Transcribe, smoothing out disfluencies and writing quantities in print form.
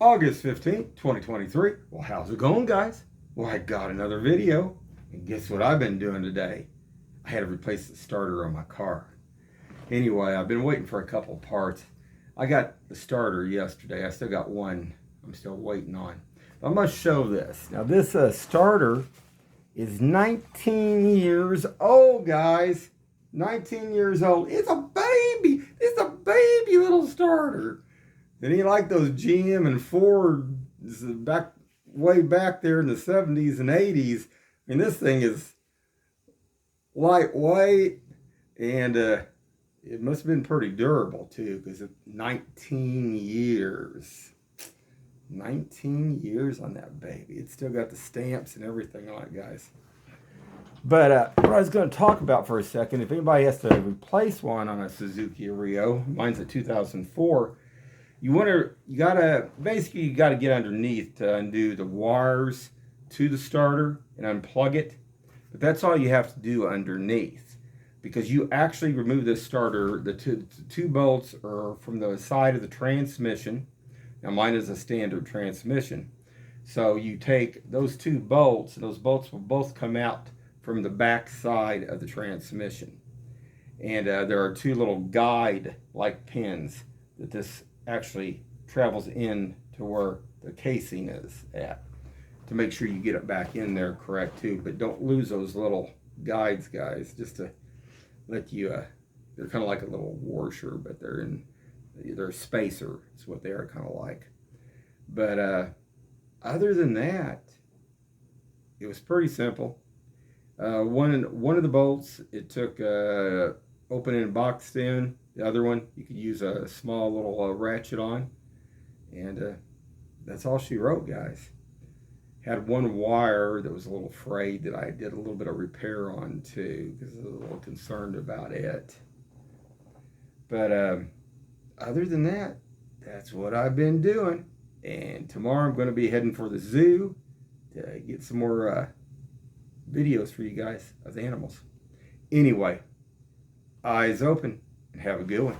August 15th, 2023. Well, how's it going, guys? Well, I got another video. And guess what I've been doing today? I had to replace the starter on my car. Anyway, I've been waiting for a couple parts. I got the starter yesterday. I still got one I'm still waiting on. I'm going to show this. Now, this starter is 19 years old, guys. 19 years old. It's a baby. It's a baby little starter. It ain't like those GM and Ford way back there in the 70s and 80s. I mean, this thing is lightweight, and it must have been pretty durable too, because it's 19 years. 19 years on that baby. It's still got the stamps and everything on it, guys. But what I was going to talk about for a second, if anybody has to replace one on a Suzuki Aerio, mine's a 2004. You gotta get underneath to undo the wires to the starter and unplug it. But that's all you have to do underneath, because you actually remove this starter. The two bolts are from the side of the transmission. Now mine is a standard transmission. So you take those two bolts, and those bolts will both come out from the back side of the transmission. And there are two little guide-like pins that this actually travels in to where the casing is at, to make sure you get it back in there correct too. But don't lose those little guides, guys, just to let you they're kind of like a little washer, but they're a spacer is what they are kind of like. But other than that, it was pretty simple. One of the bolts, it took open and boxed in. The other one, you could use a small little ratchet on. And that's all she wrote, guys. Had one wire that was a little frayed that I did a little bit of repair on too, because I was a little concerned about it. But other than that, that's what I've been doing. And tomorrow I'm going to be heading for the zoo to get some more videos for you guys of the animals. Anyway, eyes open and have a good one.